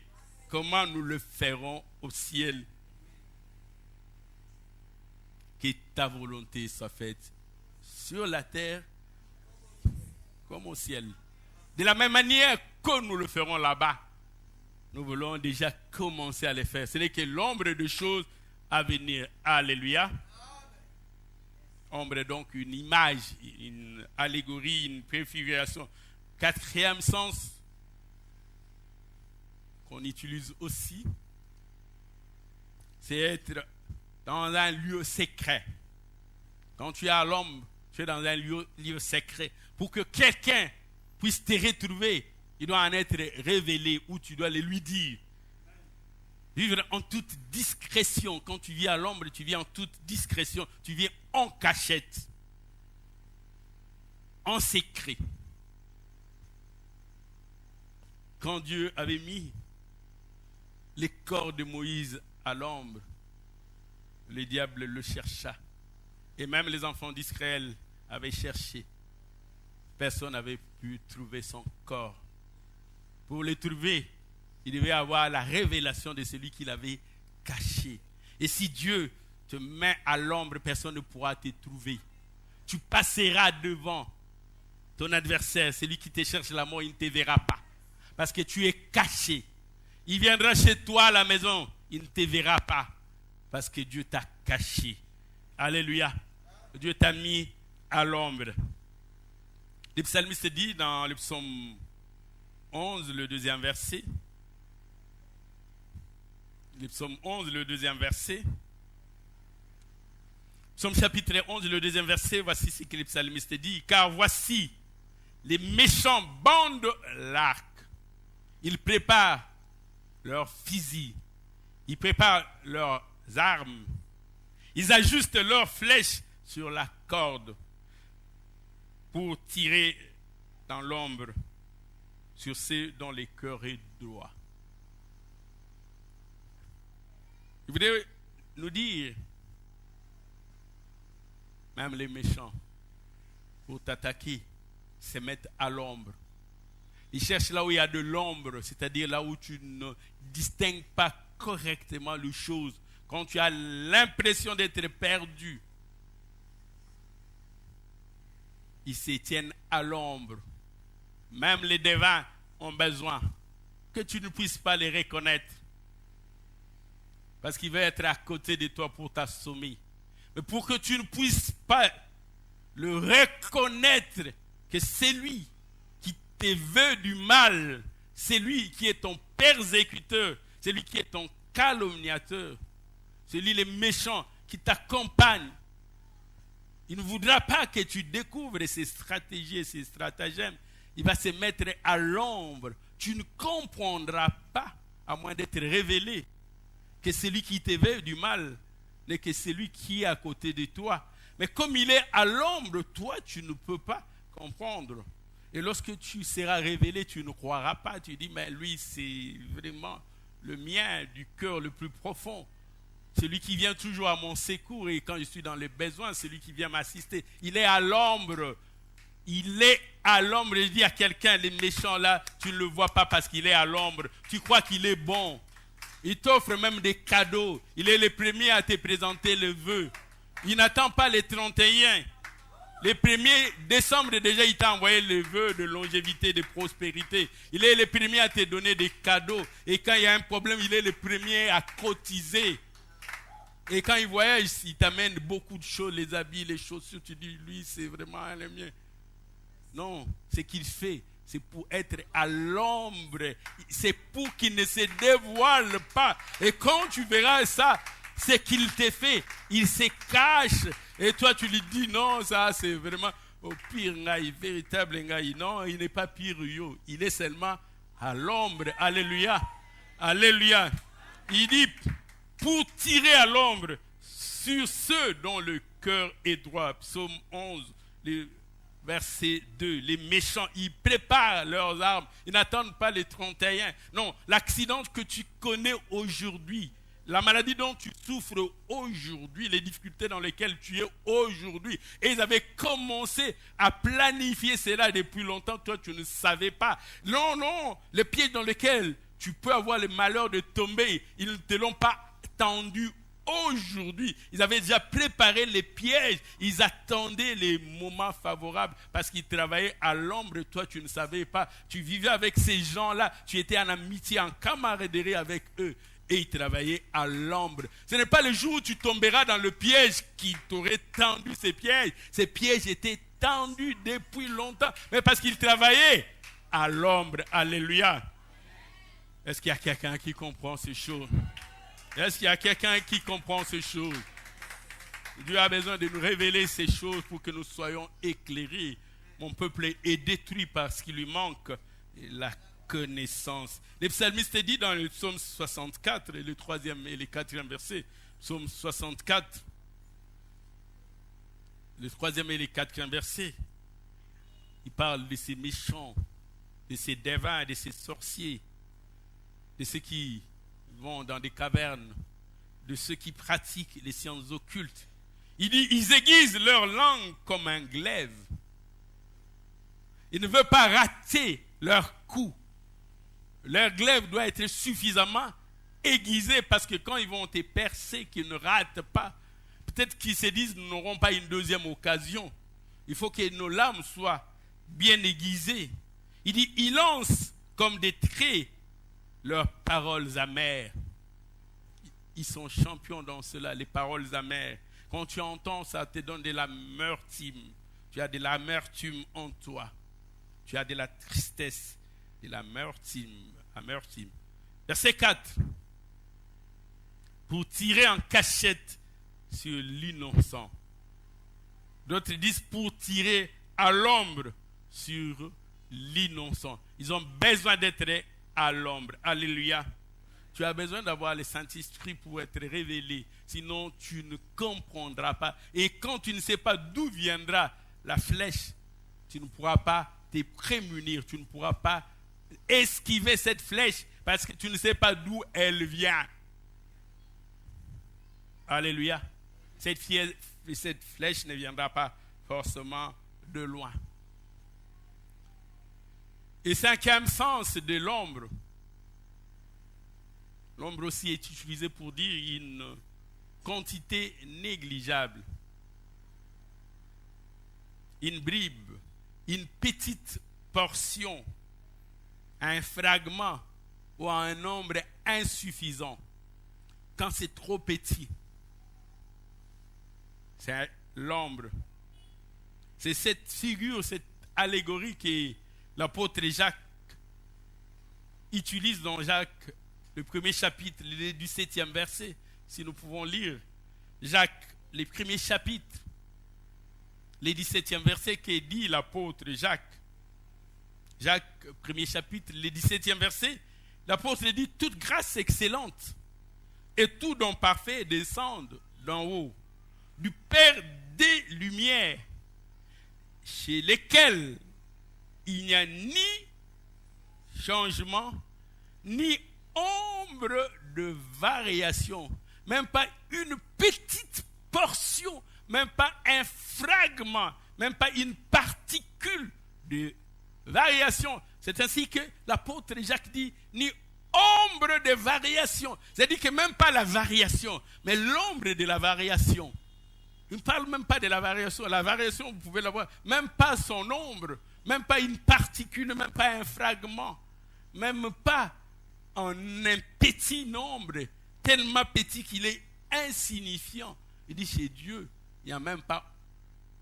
Comment nous le ferons au ciel? Que ta volonté soit faite sur la terre comme au ciel. De la même manière que nous le ferons là-bas, nous voulons déjà commencer à le faire. Ce n'est que l'ombre de choses à venir. Alléluia. Ombre est donc une image, une allégorie, une préfiguration. Quatrième sens qu'on utilise aussi, c'est être dans un lieu secret. Quand tu es à l'ombre, tu es dans un lieu secret. Pour que quelqu'un puisse te retrouver, il doit en être révélé ou tu dois le lui dire. Vivre en toute discrétion. Quand tu vis à l'ombre, tu vis en toute discrétion. Tu vis en cachette. En secret. Quand Dieu avait mis les corps de Moïse à l'ombre, le diable le chercha. Et même les enfants d'Israël avaient cherché. Personne n'avait pu trouver son corps. Pour le trouver, il devait avoir la révélation de celui qui l'avait caché. Et si Dieu te met à l'ombre, personne ne pourra te trouver. Tu passeras devant ton adversaire, celui qui te cherche la mort, il ne te verra pas. Parce que tu es caché. Il viendra chez toi à la maison, il ne te verra pas. Parce que Dieu t'a caché. Alléluia. Dieu t'a mis à l'ombre. Le psalmiste dit dans le psaume 11, le 2e verset. Le psaume 11, le 2e verset. Psaume chapitre 11, le 2e verset, voici ce que le psalmiste dit. Car voici, les méchants bandent l'arc. Ils préparent leurs fusils. Ils préparent leurs armes. Ils ajustent leurs flèches sur la corde pour tirer dans l'ombre sur ceux dont les cœurs est droit. Je voudrais nous dire, même les méchants, pour t'attaquer, se mettent à l'ombre. Ils cherchent là où il y a de l'ombre, c'est-à-dire là où tu ne distingues pas correctement les choses. Quand tu as l'impression d'être perdu, ils se tiennent à l'ombre. Même les devins ont besoin, que tu ne puisses pas les reconnaître. Parce qu'il va être à côté de toi pour t'assommer. Mais pour que tu ne puisses pas le reconnaître, que c'est lui qui te veut du mal, c'est lui qui est ton persécuteur, c'est lui qui est ton calomniateur, c'est lui le méchant qui t'accompagne. Il ne voudra pas que tu découvres ses stratégies et ses stratagèmes. Il va se mettre à l'ombre. Tu ne comprendras pas, à moins d'être révélé, que celui qui te veut du mal n'est que celui qui est à côté de toi. Mais comme il est à l'ombre, toi, tu ne peux pas comprendre. Et lorsque tu seras révélé, tu ne croiras pas. Tu dis, mais lui, c'est vraiment le mien, du cœur le plus profond. Celui qui vient toujours à mon secours, et quand je suis dans les besoins, celui qui vient m'assister. Il est à l'ombre. Il est à l'ombre. Je dis à quelqu'un, les méchants là, tu ne le vois pas parce qu'il est à l'ombre. Tu crois qu'il est bon. Il t'offre même des cadeaux. Il est le premier à te présenter le vœu. Il n'attend pas les 31. Le 1er décembre déjà, il t'a envoyé le vœu de longévité, de prospérité. Il est le premier à te donner des cadeaux. Et quand il y a un problème, il est le premier à cotiser. Et quand il voyage, il t'amène beaucoup de choses, les habits, les chaussures. Tu dis, lui, c'est vraiment le mien. Non, ce qu'il fait, c'est pour être à l'ombre. C'est pour qu'il ne se dévoile pas. Et quand tu verras ça, ce qu'il te fait, il se cache. Et toi, tu lui dis, non, ça, c'est vraiment au pire, véritable. Non, il n'est pas pire. Il est seulement à l'ombre. Alléluia. Alléluia. Il dit, pour tirer à l'ombre sur ceux dont le cœur est droit. Psaume 11, verset 2. Les méchants, ils préparent leurs armes. Ils n'attendent pas les 31. Non, l'accident que tu connais aujourd'hui, la maladie dont tu souffres aujourd'hui, les difficultés dans lesquelles tu es aujourd'hui. Et ils avaient commencé à planifier cela depuis longtemps. Toi, tu ne savais pas. Non, non, les pièges dans lesquels tu peux avoir le malheur de tomber, ils ne te l'ont pas tendu aujourd'hui. Ils avaient déjà préparé les pièges. Ils attendaient les moments favorables parce qu'ils travaillaient à l'ombre. Toi, tu ne savais pas. Tu vivais avec ces gens-là. Tu étais en amitié, en camaraderie avec eux. Et ils travaillaient à l'ombre. Ce n'est pas le jour où tu tomberas dans le piège qui t'aurait tendu ces pièges. Ces pièges étaient tendus depuis longtemps. Mais parce qu'ils travaillaient à l'ombre. Alléluia. Est-ce qu'il y a quelqu'un qui comprend ces choses? Est-ce qu'il y a quelqu'un qui comprend ces choses? Dieu a besoin de nous révéler ces choses pour que nous soyons éclairés. Mon peuple est détruit parce qu'il lui manque la connaissance. Le psalmiste dit dans le psaume 64, le 3e et le 4e verset, psaume 64, le 3e et le 4e verset, il parle de ces méchants, de ces devins, de ces sorciers, de ceux qui vont dans des cavernes, de ceux qui pratiquent les sciences occultes. Il dit, ils aiguisent leur langue comme un glaive. Ils ne veulent pas rater leur coup. Leur glaive doit être suffisamment aiguisé parce que quand ils vont te percer, qu'ils ne ratent pas, peut-être qu'ils se disent, nous n'aurons pas une deuxième occasion. Il faut que nos lames soient bien aiguisées. Il dit, ils lancent comme des traits leurs paroles amères. Ils sont champions dans cela, les paroles amères. Quand tu entends ça, te donne de l'amertume. Tu as de l'amertume en toi. Tu as de la tristesse, de l'amertume. Verset 4. Pour tirer en cachette sur l'innocent. D'autres disent pour tirer à l'ombre sur l'innocent. Ils ont besoin d'être à l'ombre. Alléluia. Tu as besoin d'avoir le Saint-Esprit pour être révélé. Sinon, tu ne comprendras pas. Et quand tu ne sais pas d'où viendra la flèche, tu ne pourras pas te prémunir. Tu ne pourras pas esquiver cette flèche parce que tu ne sais pas d'où elle vient. Alléluia. Cette flèche ne viendra pas forcément de loin. Et cinquième sens de l'ombre. L'ombre aussi est utilisée pour dire une quantité négligeable. Une bribe, une petite portion. à un fragment ou à un nombre insuffisant. Quand c'est trop petit, c'est l'ombre. C'est cette figure, cette allégorie que l'apôtre Jacques utilise dans Jacques, le premier chapitre, le 17e verset. Si nous pouvons lire Jacques, le premier chapitre, le 17e verset, que dit l'apôtre Jacques. Jacques, premier chapitre, le 17e verset, l'apôtre dit: toute grâce excellente et tout don parfait descendent d'en haut, du Père des Lumières, chez lesquels il n'y a ni changement, ni ombre de variation, même pas une petite portion, même pas un fragment, même pas une particule de variation. C'est ainsi que l'apôtre Jacques dit: ni ombre de variation. C'est-à-dire que même pas la variation, mais l'ombre de la variation. Il ne parle même pas de la variation. La variation, vous pouvez la voir. Même pas son ombre, même pas une particule, même pas un fragment, même pas en un petit nombre, tellement petit qu'il est insignifiant. Il dit: chez Dieu, il n'y a même pas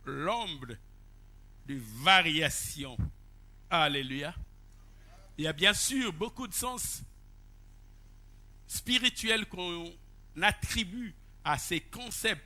l'ombre de variation. Alléluia. Il y a bien sûr beaucoup de sens spirituels qu'on attribue à ces concepts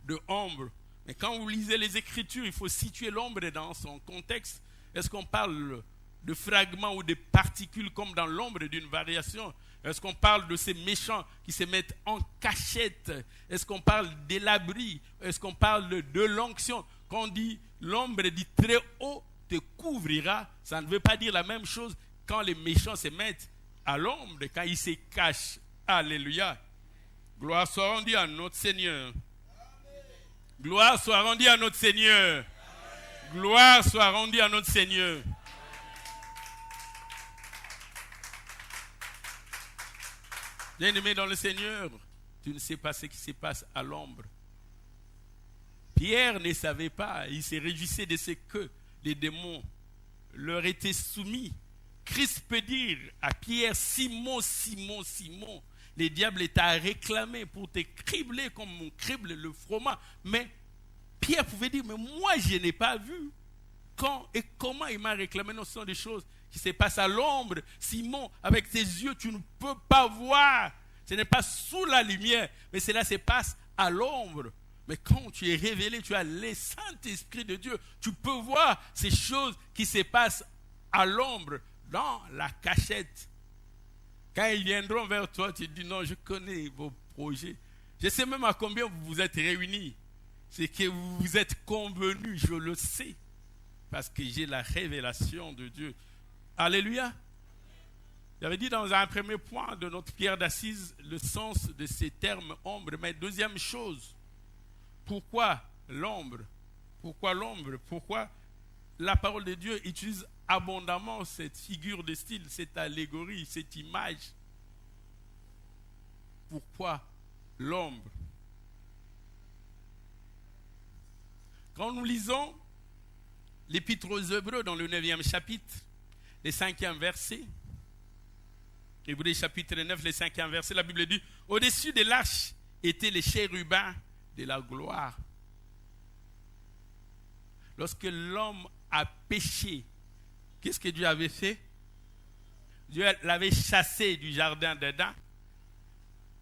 de ombre. Mais quand vous lisez les Écritures, il faut situer l'ombre dans son contexte. Est-ce qu'on parle de fragments ou de particules comme dans l'ombre d'une variation? Est-ce qu'on parle de ces méchants qui se mettent en cachette? Est-ce qu'on parle de l'abri? Est-ce qu'on parle de l'onction? Quand on dit l'ombre dit très haut te couvrira, ça ne veut pas dire la même chose quand les méchants se mettent à l'ombre, quand ils se cachent. Alléluia. Gloire soit rendue à notre Seigneur. Gloire soit rendue à notre Seigneur. Gloire soit rendue à notre Seigneur. Bien-aimé dans le Seigneur, tu ne sais pas ce qui se passe à l'ombre. Pierre ne savait pas, il se réjouissait de ce que les démons leur étaient soumis. Christ peut dire à Pierre: Simon, Simon, Simon, les diables t'a réclamé pour te cribler comme on crible le froment. Mais Pierre pouvait dire: mais moi je n'ai pas vu quand et comment il m'a réclamé. Non, ce sont des choses qui se passent à l'ombre. Simon, avec tes yeux, tu ne peux pas voir. Ce n'est pas sous la lumière, mais cela se passe à l'ombre. Mais quand tu es révélé, tu as le Saint-Esprit de Dieu, tu peux voir ces choses qui se passent à l'ombre, dans la cachette. Quand ils viendront vers toi, tu dis: non, je connais vos projets. Je sais même à combien vous vous êtes réunis. C'est que vous vous êtes convenus, je le sais. Parce que j'ai la révélation de Dieu. Alléluia. J'avais dit dans un premier point de notre pierre d'assise le sens de ces termes ombre. Mais deuxième chose, pourquoi l'ombre? Pourquoi l'ombre? Pourquoi la parole de Dieu utilise abondamment cette figure de style, cette allégorie, cette image? Pourquoi l'ombre? Quand nous lisons l'Épître aux Hébreux dans le 9e chapitre, le 5e verset, Hébreux chapitre 9, le 5e verset, la Bible dit: au-dessus de l'arche étaient les chérubins de la gloire. Lorsque l'homme a péché, qu'est-ce que Dieu avait fait? Dieu l'avait chassé du jardin d'Éden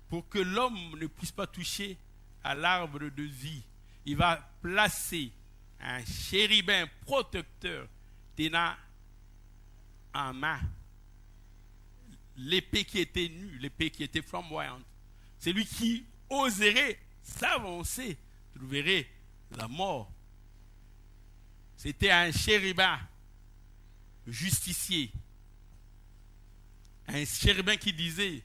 pour que l'homme ne puisse pas toucher à l'arbre de vie. Il va placer un chérubin protecteur tenant en main l'épée qui était nue, l'épée qui était flamboyante. Celui qui oserait s'avancer trouverait la mort. C'était un chérubin justicier. Un chérubin qui disait: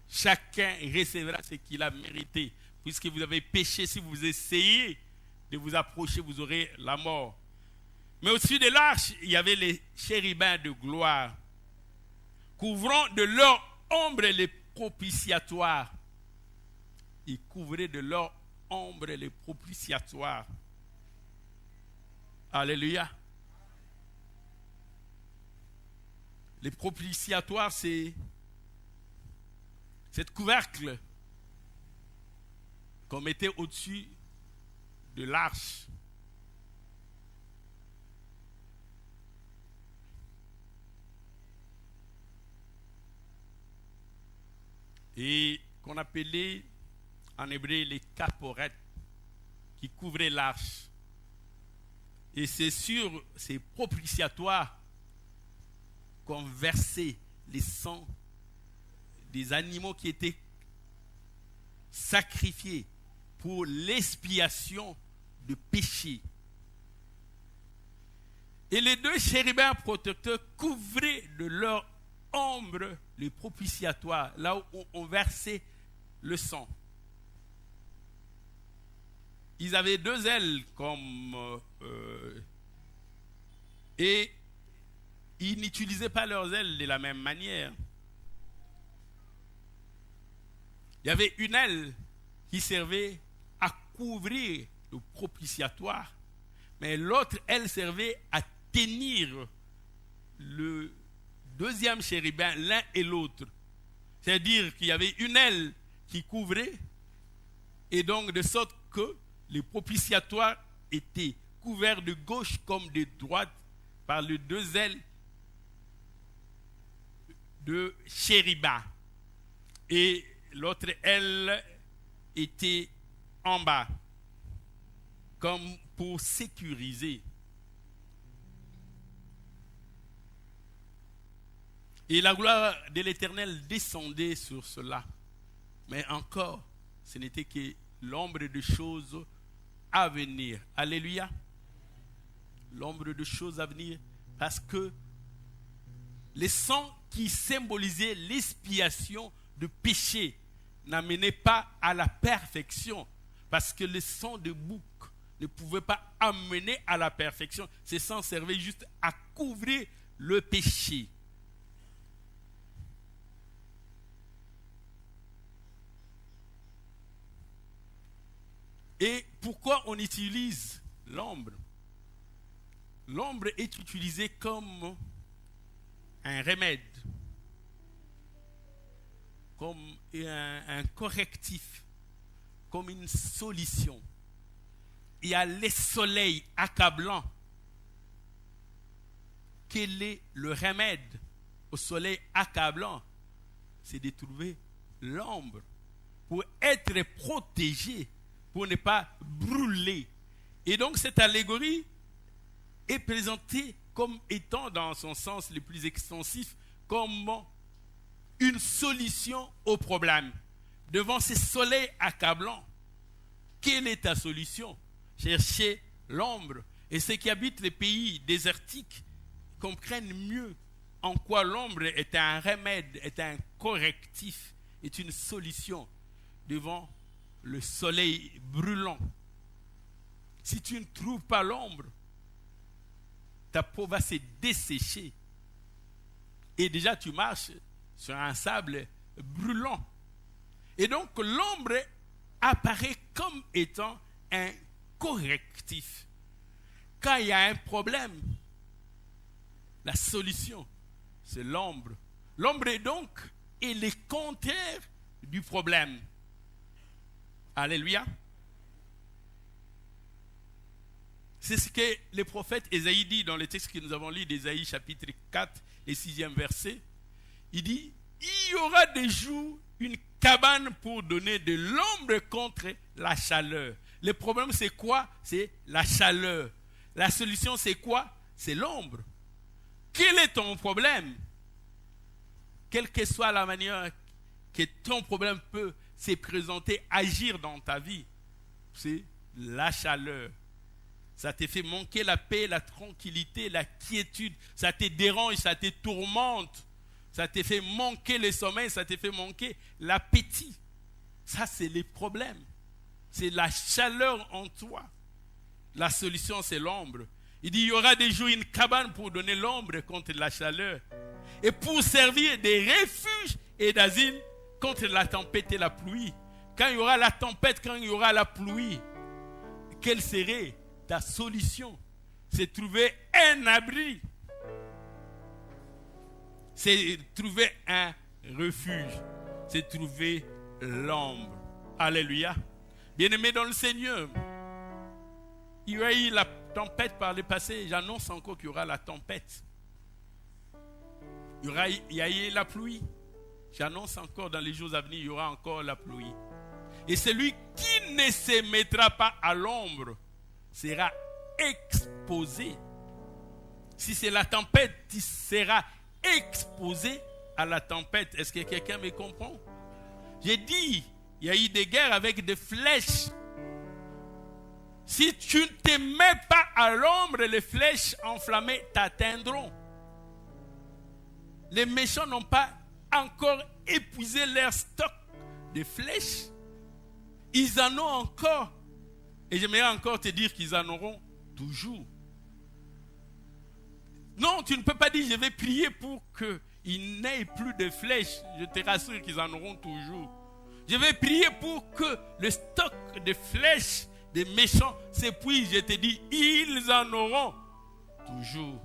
chacun recevra ce qu'il a mérité. Puisque vous avez péché, si vous essayez de vous approcher, vous aurez la mort. Mais au-dessus de l'arche, il y avait les chérubins de gloire, couvrant de leur ombre les propitiatoires. Ils couvraient de leur ombre les propitiatoires. Alléluia. Les propitiatoires, c'est cette couvercle qu'on mettait au-dessus de l'arche. Et qu'on appelait en hébreu les caporettes qui couvraient l'arche. Et c'est sur ces propitiatoires qu'on versait les sangs des animaux qui étaient sacrifiés pour l'expiation de péché. Et les deux chérubins protecteurs couvraient de leur ombre le propitiatoire, là où on versait le sang. Ils avaient deux ailes et ils n'utilisaient pas leurs ailes de la même manière. Il y avait une aile qui servait à couvrir le propitiatoire, mais l'autre aile servait à tenir le deuxième chérubin l'un et l'autre. C'est-à-dire qu'il y avait une aile qui couvrait, et donc de sorte que le propitiatoire était couvert de gauche comme de droite par les deux ailes de chérubin. Et l'autre aile était en bas, comme pour sécuriser. Et la gloire de l'Éternel descendait sur cela. Mais encore, ce n'était que l'ombre de choses à venir. Alléluia. L'ombre de choses à venir. Parce que le sang qui symbolisait l'expiation de péché n'amenait pas à la perfection. Parce que le sang de bouc ne pouvait pas amener à la perfection. Ce sang servait juste à couvrir le péché. Et pourquoi on utilise l'ombre? L'ombre est utilisée comme un remède, comme un correctif, comme une solution. Il y a le soleil accablant. Quel est le remède au soleil accablant? C'est de trouver l'ombre pour être protégé, pour ne pas brûler. Et donc cette allégorie est présentée comme étant, dans son sens le plus extensif, comme une solution au problème. Devant ce soleil accablant, quelle est ta solution? Chercher l'ombre. Et ceux qui habitent les pays désertiques comprennent mieux en quoi l'ombre est un remède, est un correctif, est une solution devant le soleil brûlant. Si tu ne trouves pas l'ombre, ta peau va se dessécher. Et déjà tu marches sur un sable brûlant. Et donc l'ombre apparaît comme étant un correctif. Quand il y a un problème, la solution, c'est l'ombre. L'ombre est donc le contraire du problème. Alléluia. C'est ce que le prophète Ésaïe dit dans le texte que nous avons lu d'Ésaïe chapitre 4 et 6e verset. Il dit, il y aura des jours une cabane pour donner de l'ombre contre la chaleur. Le problème c'est quoi? C'est la chaleur. La solution c'est quoi? C'est l'ombre. Quel est ton problème? Quelle que soit la manière que ton problème peut se présenter, agir dans ta vie, c'est la chaleur. Ça te fait manquer la paix, la tranquillité, la quiétude. Ça te dérange, ça te tourmente. Ça te fait manquer le sommeil, ça te fait manquer l'appétit. Ça, c'est les problèmes. C'est la chaleur en toi. La solution, c'est l'ombre. Il dit, il y aura des jours une cabane pour donner l'ombre contre la chaleur. Et pour servir des refuges et d'asile contre la tempête et la pluie. Quand il y aura la tempête, quand il y aura la pluie, quelle serait ta solution? C'est trouver un abri. c'est trouver un refuge, c'est trouver l'ombre. Alléluia. Bien-aimés dans le Seigneur, il y a eu la tempête par le passé, j'annonce encore qu'il y aura la tempête. Il y a eu la pluie, j'annonce encore dans les jours à venir, il y aura encore la pluie. Et celui qui ne se mettra pas à l'ombre sera exposé. Si c'est la tempête, il sera exposé à la tempête. Est-ce que quelqu'un me comprend? J'ai dit, il y a eu des guerres avec des flèches. Si tu ne te mets pas à l'ombre, les flèches enflammées t'atteindront. Les méchants n'ont pas encore épuisé leur stock de flèches. Ils en ont encore. Et j'aimerais encore te dire qu'ils en auront toujours. Non, tu ne peux pas dire je vais prier pour qu'il n'ait plus de flèches. Je te rassure qu'ils en auront toujours. Je vais prier pour que le stock de flèches des méchants s'épuise. Je te dis, ils en auront toujours.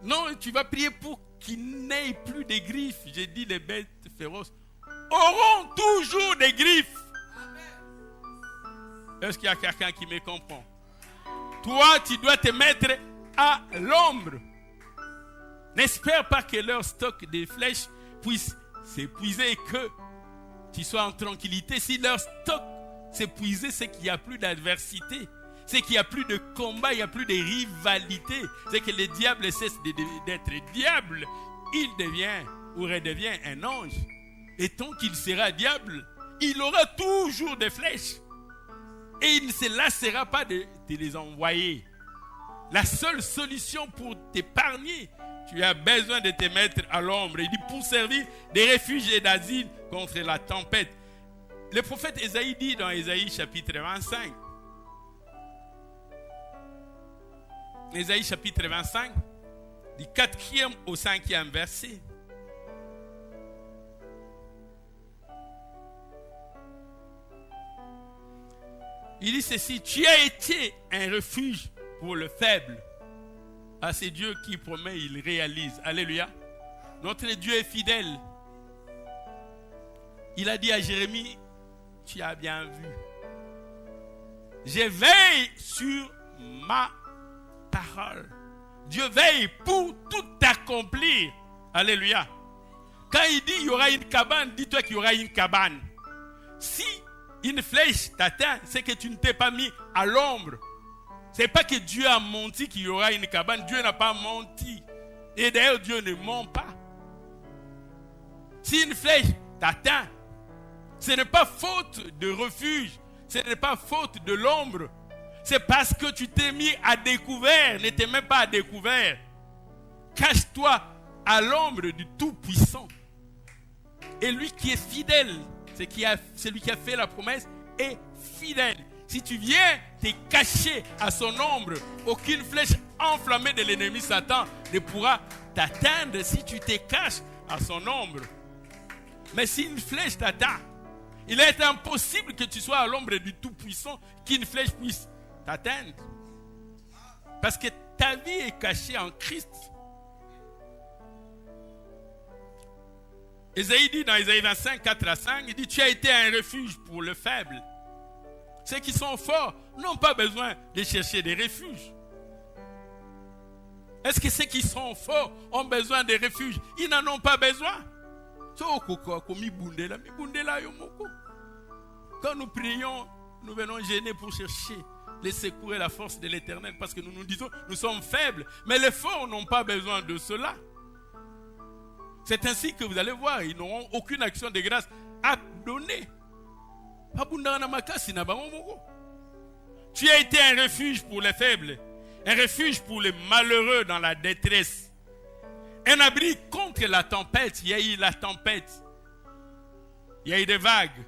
Non, tu vas prier pour qu'il n'ait plus de griffes. J'ai dit, les bêtes féroces auront toujours des griffes. Est-ce qu'il y a quelqu'un qui me comprend? Toi, tu dois te mettre à l'ombre. N'espère pas que leur stock de flèches puisse s'épuiser et que tu sois en tranquillité. Si leur stock s'épuise, c'est qu'il n'y a plus d'adversité. C'est qu'il n'y a plus de combat, il n'y a plus de rivalité. C'est que le diable cesse d'être diable. Il devient ou redevient un ange. Et tant qu'il sera diable, il aura toujours des flèches. Et il ne se lassera pas de les envoyer. La seule solution pour t'épargner, tu as besoin de te mettre à l'ombre. Il dit pour servir des réfugiés et d'asile contre la tempête. Le prophète Ésaïe dit dans Ésaïe chapitre 25. Ésaïe chapitre 25, du 4e au 5e verset. Il dit ceci: tu as été un refuge pour le faible. Ah, c'est Dieu qui promet, il réalise. Alléluia. Notre Dieu est fidèle. Il a dit à Jérémie, tu as bien vu. Je veille sur ma parole. Dieu veille pour tout accomplir. Alléluia. Quand il dit il y aura une cabane, dis-toi qu'il y aura une cabane. Si une flèche t'atteint, c'est que tu ne t'es pas mis à l'ombre. Ce n'est pas que Dieu a menti qu'il y aura une cabane. Dieu n'a pas menti. Et d'ailleurs, Dieu ne ment pas. Si une flèche t'atteint, ce n'est pas faute de refuge. Ce n'est pas faute de l'ombre. C'est parce que tu t'es mis à découvert. Ne t'es même pas à découvert. Cache-toi à l'ombre du Tout-Puissant. Et lui qui est fidèle, celui qui a fait la promesse, est fidèle. Si tu viens te cacher à son ombre, aucune flèche enflammée de l'ennemi Satan ne pourra t'atteindre si tu te caches à son ombre. Mais si une flèche t'atteint, il est impossible que tu sois à l'ombre du Tout-Puissant, qu'une flèche puisse t'atteindre. Parce que ta vie est cachée en Christ. Ésaïe dit dans Ésaïe 25, 4 à 5, il dit, tu as été un refuge pour le faible. Ceux qui sont forts n'ont pas besoin de chercher des refuges. Est-ce que ceux qui sont forts ont besoin de refuges? Ils n'en ont pas besoin. Quand nous prions, nous venons gêner pour chercher les secours et la force de l'Éternel parce que nous nous disons, nous sommes faibles. Mais les forts n'ont pas besoin de cela. C'est ainsi que vous allez voir, ils n'auront aucune action de grâce à donner. Tu as été un refuge pour les faibles, un refuge pour les malheureux dans la détresse, un abri contre la tempête. Il y a eu la tempête, il y a eu des vagues,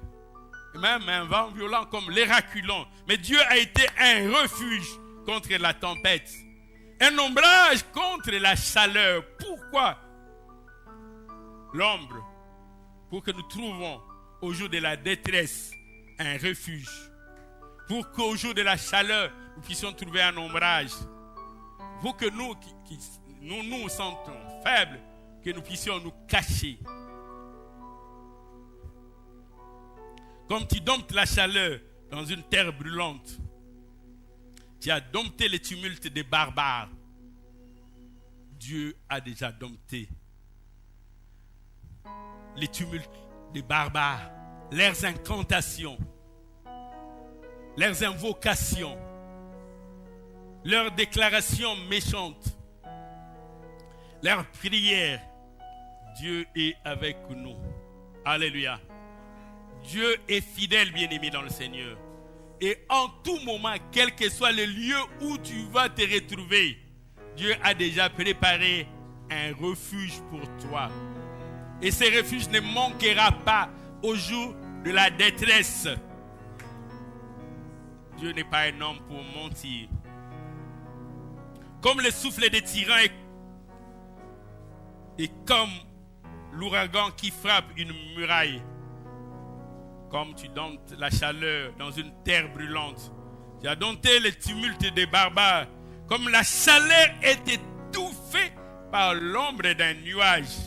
même un vent violent comme l'Héraculon. Mais Dieu a été un refuge contre la tempête, un ombrage contre la chaleur. Pourquoi? L'ombre, pour que nous trouvions au jour de la détresse un refuge. Pour qu'au jour de la chaleur, nous puissions trouver un ombrage. pour que nous, nous sentons faibles, que nous puissions nous cacher. Comme tu domptes la chaleur dans une terre brûlante, tu as dompté les tumultes des barbares. Dieu a déjà dompté les tumultes des barbares, leurs incantations, leurs invocations, leurs déclarations méchantes, leurs prières. Dieu est avec nous. Alléluia. Dieu est fidèle, bien-aimé dans le Seigneur. Et en tout moment, quel que soit le lieu où tu vas te retrouver, Dieu a déjà préparé un refuge pour toi. Et ce refuge ne manquera pas au jour de la détresse. Dieu n'est pas un homme pour mentir. Comme le souffle des tyrans et comme l'ouragan qui frappe une muraille, comme tu domptes la chaleur dans une terre brûlante, tu as dompté le tumulte des barbares, comme la chaleur est étouffée par l'ombre d'un nuage.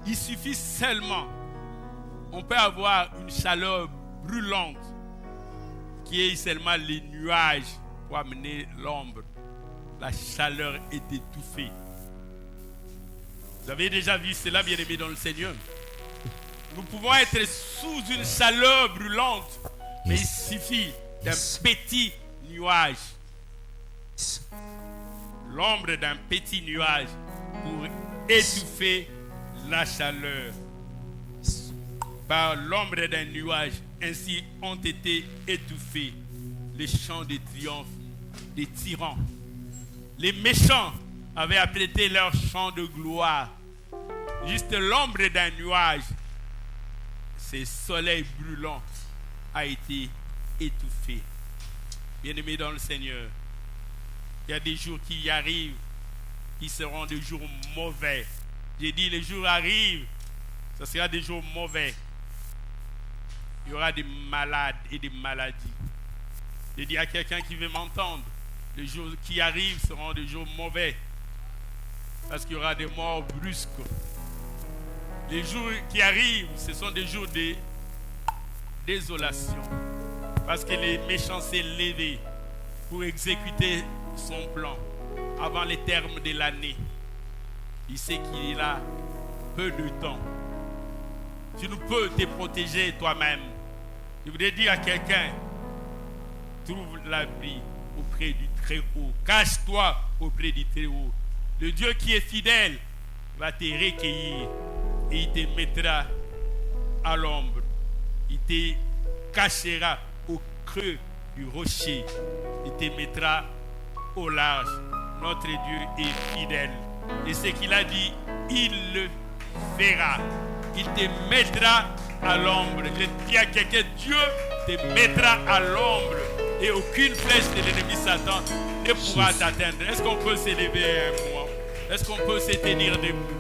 Il suffit seulement, on peut avoir une chaleur brûlante qui est seulement les nuages pour amener l'ombre. La chaleur est étouffée. Vous avez déjà vu cela, bien-aimé dans le Seigneur? Nous pouvons être sous une chaleur brûlante, mais il suffit d'un petit nuage. L'ombre d'un petit nuage pour étouffer la chaleur. Par l'ombre d'un nuage, ainsi ont été étouffés les chants de triomphe des tyrans. Les méchants avaient apprêté leur chant de gloire. Juste l'ombre d'un nuage, ce soleil brûlant, a été étouffé. Bien-aimés dans le Seigneur, il y a des jours qui arrivent qui seront des jours mauvais. J'ai dit, les jours arrivent, ce sera des jours mauvais. Il y aura des malades et des maladies. J'ai dit à quelqu'un qui veut m'entendre, les jours qui arrivent seront des jours mauvais. Parce qu'il y aura des morts brusques. Les jours qui arrivent, ce sont des jours de désolation. Parce que les méchants s'est levé pour exécuter son plan avant les termes de l'année. Il sait qu'il a peu de temps. Tu ne peux te protéger toi-même. Je voudrais dire à quelqu'un, trouve l'abri auprès du Très-Haut. Cache-toi auprès du Très-Haut. Le Dieu qui est fidèle va te recueillir et il te mettra à l'ombre. Il te cachera au creux du rocher. Il te mettra au large. Notre Dieu est fidèle. Et ce qu'il a dit, il le fera. Il te mettra à l'ombre. Je dis à quelqu'un, Dieu te mettra à l'ombre. Et aucune flèche de l'ennemi Satan ne pourra t'atteindre. Est-ce qu'on peut s'élever un moment? Est-ce qu'on peut se tenir debout?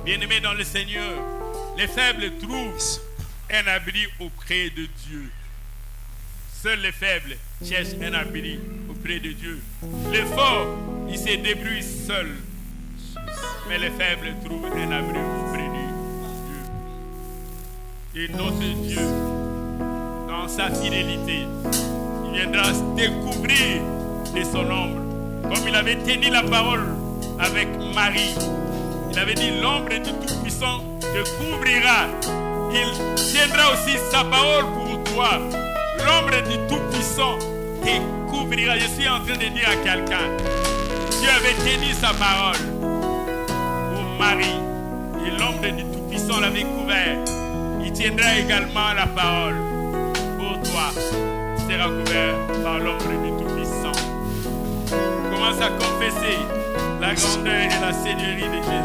Bien-aimés dans le Seigneur, les faibles trouvent un abri auprès de Dieu. Seuls les faibles cherchent un abri auprès de Dieu. Les forts, ils se débrouillent seuls. Mais les faibles trouvent un abri auprès de Dieu. Et notre Dieu, dans sa fidélité, il viendra découvrir de son ombre. Comme il avait tenu la parole avec Marie. Il avait dit, l'ombre du Tout-Puissant te couvrira. Il tiendra aussi sa parole pour toi. L'ombre du Tout-Puissant te couvrira. Je suis en train de dire à quelqu'un, Dieu avait tenu sa parole pour Marie. Et l'ombre du Tout-Puissant l'avait couvert. Il tiendra également la parole pour toi. Tu seras couvert par l'ombre du Tout-Puissant. Commence à confesser la grandeur et la seigneurie de Jésus.